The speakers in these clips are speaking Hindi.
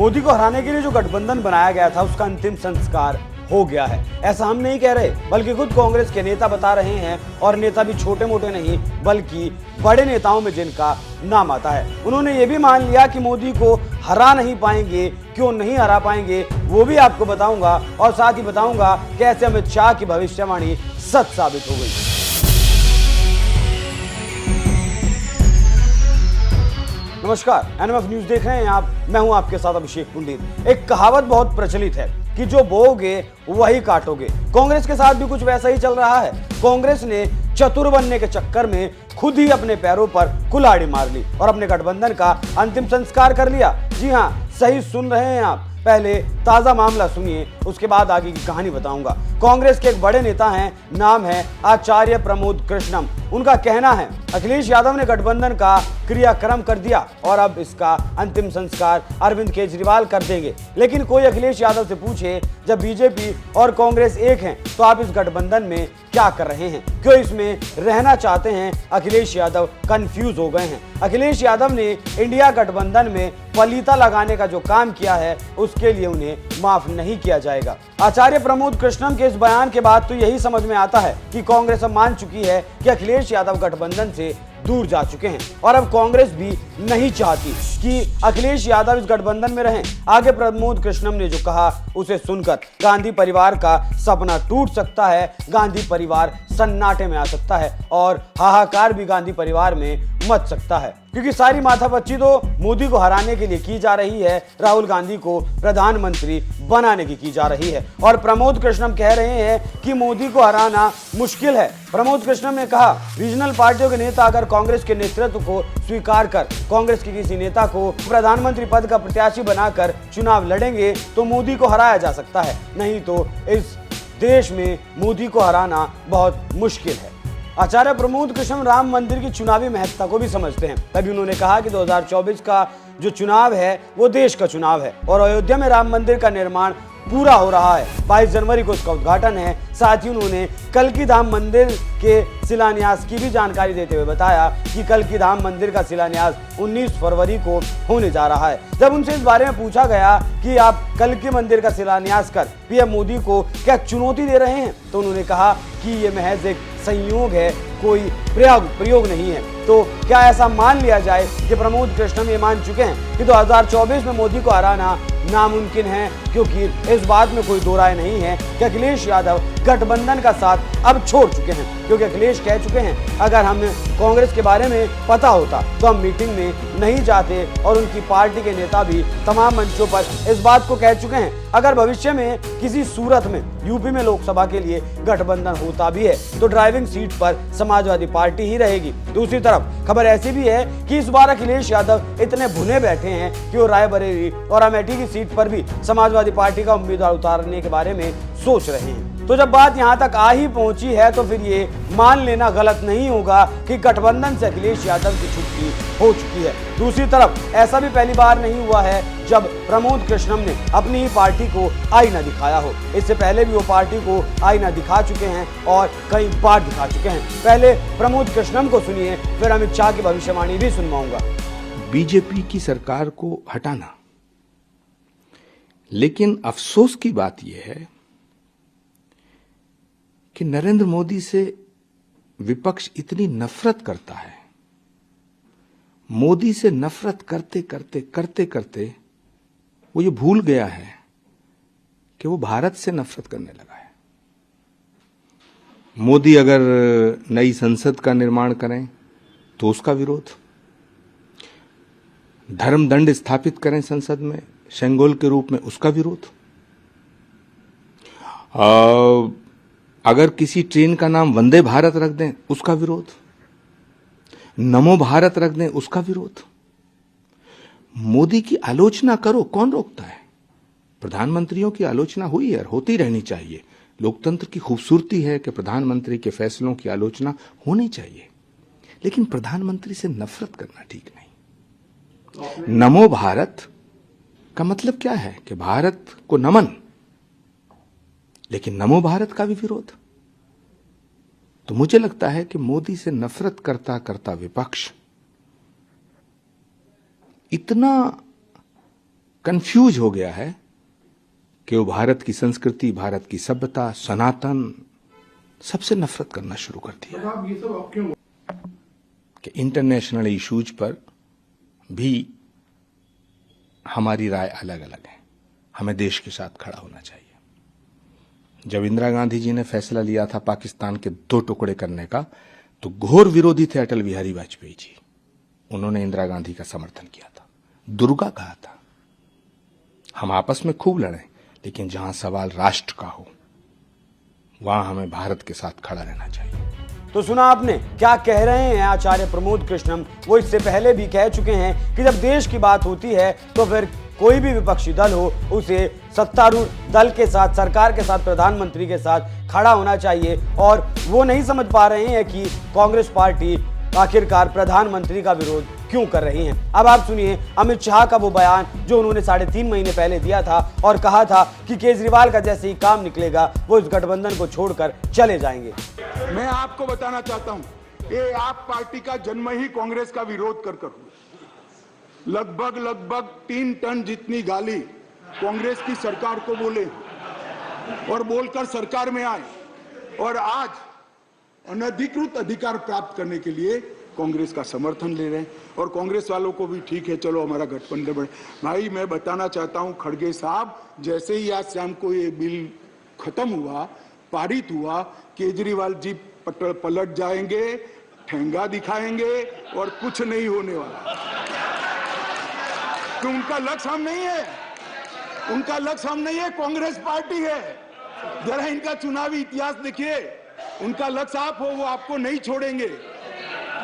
मोदी को हराने के लिए जो गठबंधन बनाया गया था उसका अंतिम संस्कार हो गया है। ऐसा हम नहीं कह रहे, बल्कि खुद कांग्रेस के नेता बता रहे हैं, और नेता भी छोटे मोटे नहीं बल्कि बड़े नेताओं में जिनका नाम आता है। उन्होंने ये भी मान लिया कि मोदी को हरा नहीं पाएंगे। क्यों नहीं हरा पाएंगे वो भी आपको बताऊंगा, और साथ ही बताऊंगा कैसे अमित शाह की भविष्यवाणी सच साबित हो गई। नमस्कार, एनएमएफ न्यूज देख रहे हैं आप। मैं हूं आपके साथ अभिषेक पंडित। एक कहावत बहुत प्रचलित है कि जो बोओगे वही काटोगे। कांग्रेस के साथ भी कुछ वैसा ही चल रहा है। कांग्रेस ने चतुर बनने के चक्कर में खुद ही अपने पैरों पर कुल्हाड़ी मार ली और अपने गठबंधन का अंतिम संस्कार कर लिया। जी हां, सही सुन रहे हैं आप। पहले ताजा मामला सुनिए, उसके बाद आगे की कहानी बताऊंगा। कांग्रेस के एक बड़े नेता हैं, नाम है आचार्य प्रमोद कृष्णम। उनका कहना है अखिलेश यादव ने गठबंधन का क्रियाक्रम कर दिया और अब इसका अंतिम संस्कार अरविंद केजरीवाल कर देंगे। लेकिन कोई अखिलेश यादव से पूछे, जब बीजेपी और कांग्रेस एक हैं तो आप इस गठबंधन में क्या कर रहे हैं, क्यों इसमें रहना चाहते हैं? अखिलेश यादव कंफ्यूज हो गए हैं। अखिलेश यादव ने इंडिया गठबंधन में पलीता लगाने का जो काम किया है उसके लिए उन्हें माफ नहीं किया जाएगा। आचार्य प्रमोद कृष्णम के इस बयान के बाद तो यही समझ में आता है कि कांग्रेस अब मान चुकी है कि अखिलेश यादव गठबंधन से दूर जा चुके हैं, और अब कांग्रेस भी नहीं चाहती कि अखिलेश यादव इस गठबंधन में रहें। आगे प्रमोद कृष्णम ने जो कहा उसे सुनकर गांधी परिवार का सपना टूट सकता है, गांधी परिवार सन्नाटे में आ सकता है और हाहाकार भी गांधी परिवार में मच सकता है, क्योंकि सारी माथापच्ची तो मोदी को हराने के लिए की जा रही है, राहुल गांधी को प्रधानमंत्री बनाने की जा रही है। और प्रमोद कृष्णम कह रहे हैं कि मोदी को हराना मुश्किल है। प्रमोद कृष्णम ने कहा, रीजनल पार्टियों के नेता अगर कांग्रेस के नेतृत्व को स्वीकार कर कांग्रेस के किसी नेता को प्रधानमंत्री पद का प्रत्याशी बनाकर चुनाव लड़ेंगे तो मोदी को हराया जा सकता है, नहीं तो इस देश में मोदी को हराना बहुत मुश्किल है। आचार्य प्रमोद कृष्णम राम मंदिर की चुनावी महत्ता को भी समझते हैं। तभी उन्होंने कहा कि 2024 का जो चुनाव है वो देश का चुनाव है और अयोध्या में राम मंदिर का निर्माण पूरा हो रहा है। 22 जनवरी को उसका उद्घाटन है। साथ ही उन्होंने कल्कि धाम मंदिर के शिलान्यास की भी जानकारी देते हुए बताया कि कल्कि धाम मंदिर का शिलान्यास 19 फरवरी को होने जा रहा है। जब उनसे इस बारे में पूछा गया कि आप कल्कि मंदिर का शिलान्यास कर पीएम मोदी को क्या चुनौती दे रहे हैं, तो उन्होंने कहा कि ये महज एक संयोग है, कोई प्रयोग नहीं है। तो क्या ऐसा मान लिया जाए कि प्रमोद कृष्णम ये मान चुके हैं कि 2024 में मोदी को हराना नामुमकिन है, क्योंकि इस बात में कोई दो राय नहीं है कि अखिलेश यादव गठबंधन का साथ अब छोड़ चुके हैं, क्योंकि अखिलेश कह चुके हैं अगर हमें कांग्रेस के बारे में पता होता तो हम मीटिंग में नहीं जाते, और उनकी पार्टी के नेता भी तमाम मंचों पर इस बात को कह चुके हैं। अगर भविष्य में किसी सूरत में यूपी में लोकसभा के लिए गठबंधन होता भी है तो ड्राइविंग सीट पर समाजवादी पार्टी ही रहेगी। दूसरी तरफ खबर ऐसी भी है कि इस बार अखिलेश यादव इतने भुने बैठे हैं कि वो रायबरेली और अमेठी की सीट पर भी समाजवादी पार्टी का उम्मीदवार उतारने के बारे में सोच रहे हैं। तो जब बात यहाँ तक आ ही पहुंची है तो फिर ये मान लेना गलत नहीं होगा कि गठबंधन से अखिलेश यादव की छुट्टी हो चुकी है। दूसरी तरफ ऐसा भी पहली बार नहीं हुआ है जब प्रमोद कृष्णम ने अपनी ही पार्टी को आईना दिखाया हो। इससे पहले भी वो पार्टी को आईना दिखा चुके हैं और कई बार दिखा चुके हैं। पहले प्रमोद कृष्णम को सुनिए, फिर अमित शाह की भविष्यवाणी भी सुनवाऊंगा। बीजेपी की सरकार को हटाना, लेकिन अफसोस की बात यह है कि नरेंद्र मोदी से विपक्ष इतनी नफरत करता है। मोदी से नफरत करते करते वो ये भूल गया है कि वो भारत से नफरत करने लगा है। मोदी अगर नई संसद का निर्माण करें तो उसका विरोध, धर्म दंड स्थापित करें संसद में शेंगोल के रूप में उसका विरोध, अगर किसी ट्रेन का नाम वंदे भारत रख दें उसका विरोध, नमो भारत रख दें उसका विरोध। मोदी की आलोचना करो, कौन रोकता है? प्रधानमंत्रियों की आलोचना हुई है और होती रहनी चाहिए। लोकतंत्र की खूबसूरती है कि प्रधानमंत्री के फैसलों की आलोचना होनी चाहिए, लेकिन प्रधानमंत्री से नफरत करना ठीक नहीं। नमो भारत का मतलब क्या है कि भारत को नमन, लेकिन नमो भारत का भी विरोध। तो मुझे लगता है कि मोदी से नफरत करता करता विपक्ष इतना कंफ्यूज हो गया है कि वो भारत की संस्कृति, भारत की सभ्यता, सनातन, सबसे नफरत करना शुरू कर दिया आप ये सब आप क्यों कि इंटरनेशनल इश्यूज पर भी हमारी राय अलग अलग है। हमें देश के साथ खड़ा होना चाहिए। जब इंदिरा गांधी जी ने फैसला लिया था पाकिस्तान के 2 टुकड़े करने का, तो घोर विरोधी थे अटल बिहारी वाजपेयी जी। उन्होंने इंदिरा गांधी का समर्थन किया था, दुर्गा कहा था। हम आपस में खूब लड़े, लेकिन जहां सवाल राष्ट्र का हो वहां हमें भारत के साथ खड़ा रहना चाहिए। तो सुना आपने क्या कह रहे हैं आचार्य प्रमोद कृष्णम। वो इससे पहले भी कह चुके हैं कि जब देश की बात होती है तो फिर कोई भी विपक्षी दल हो उसे सत्तारूढ़ दल के साथ, सरकार के साथ, प्रधानमंत्री के साथ खड़ा होना चाहिए। और वो नहीं समझ पा रहे हैं कि कांग्रेस पार्टी आखिरकार प्रधानमंत्री का विरोध क्यों कर रही है। अब आप सुनिए अमित शाह का वो बयान जो उन्होंने 3.5 महीने पहले दिया था और कहा था कि केजरीवाल का जैसे ही काम निकलेगा वो इस गठबंधन को छोड़कर चले जाएंगे। मैं आपको बताना चाहता हूं, ये आप पार्टी का जन्म ही कांग्रेस का विरोध कर हुआ। लगभग 3 टन जितनी गाली कांग्रेस की सरकार को बोले और बोलकर सरकार में आए, और आज अनधिकृत अधिकार प्राप्त करने के लिए कांग्रेस का समर्थन ले रहे हैं। और कांग्रेस वालों को भी ठीक है, चलो हमारा गठबंधन बढ़े। भाई मैं बताना चाहता हूं खड़गे साहब, जैसे ही आज शाम को ये बिल खत्म हुआ, पारित हुआ, केजरीवाल जी पलट जाएंगे, ठेंगा दिखाएंगे और कुछ नहीं होने वाला। तो उनका लक्ष्य हम नहीं है, उनका लक्ष्य हम नहीं है, कांग्रेस पार्टी है। जरा इनका चुनावी इतिहास देखिए, उनका लक्ष्य आप हो, वो आपको नहीं छोड़ेंगे।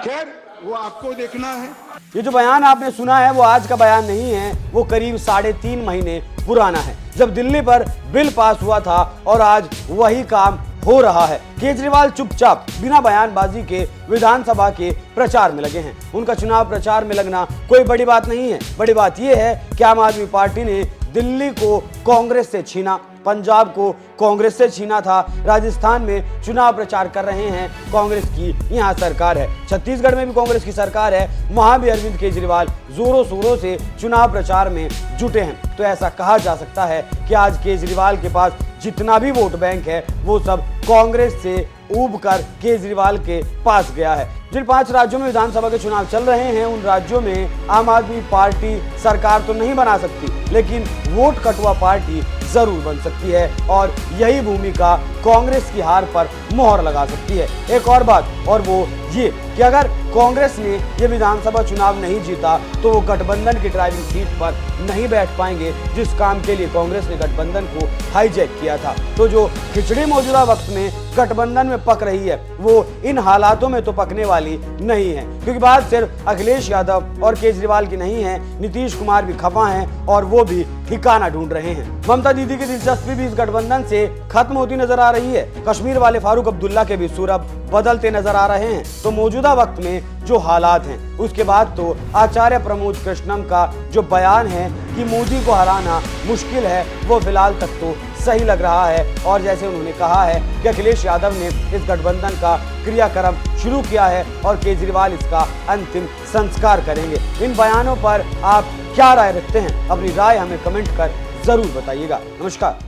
खैर वो आपको देखना है। ये जो बयान आपने सुना है वो आज का बयान नहीं है, वो करीब 3.5 महीने पुराना है, जब दिल्ली पर बिल पास हुआ था और आज वही काम हो रहा है। केजरीवाल चुपचाप बिना बयानबाजी के विधानसभा के प्रचार में लगे हैं। उनका चुनाव प्रचार में लगना कोई बड़ी बात नहीं है। बड़ी बात यह है कि आम आदमी पार्टी ने दिल्ली को कांग्रेस से छीना, पंजाब को कांग्रेस से छीना था, राजस्थान में चुनाव प्रचार कर रहे हैं, कांग्रेस की यहाँ सरकार है, छत्तीसगढ़ में भी कांग्रेस की सरकार है, वहां भी अरविंद केजरीवाल जोरों शोरों से चुनाव प्रचार में जुटे हैं। तो ऐसा कहा जा सकता है कि आज केजरीवाल के पास जितना भी वोट बैंक है वो सब कांग्रेस से ऊब कर केजरीवाल के पास गया है। जिन 5 राज्यों में विधानसभा के चुनाव चल रहे हैं उन राज्यों में आम आदमी पार्टी सरकार तो नहीं बना सकती, लेकिन वोट कटुआ पार्टी जरूर बन सकती है और यही भूमिका कांग्रेस की हार पर मोहर लगा सकती है। एक और बात, और वो ये कि अगर कांग्रेस ने ये विधानसभा चुनाव नहीं जीता तो वो गठबंधन की ड्राइविंग सीट पर नहीं बैठ पाएंगे, जिस काम के लिए कांग्रेस ने गठबंधन को हाईजैक किया था। तो जो खिचड़ी मौजूदा वक्त में गठबंधन में पक रही है वो इन हालातों में तो पकने वाली नहीं है, क्योंकि बात सिर्फ अखिलेश यादव और केजरीवाल की नहीं है, नीतीश कुमार भी खफा हैं और वो भी ठिकाना ढूंढ रहे हैं। ममता दीदी की दिलचस्पी भी इस गठबंधन से खत्म होती नजर आ रही है। कश्मीर वाले फारूक अब्दुल्ला के भी सुर अब बदलते नजर आ रहे हैं। तो मौजूदा वक्त में जो हालात हैं उसके बाद तो आचार्य प्रमोद कृष्णम का जो बयान है कि मोदी को हराना मुश्किल है वो फिलहाल तक तो सही लग रहा है। और जैसे उन्होंने कहा है कि अखिलेश यादव ने इस गठबंधन का क्रियाक्रम शुरू किया है और केजरीवाल इसका अंतिम संस्कार करेंगे। इन बयानों पर आप क्या राय रखते हैं? अपनी राय हमें कमेंट कर जरूर बताइएगा। नमस्कार।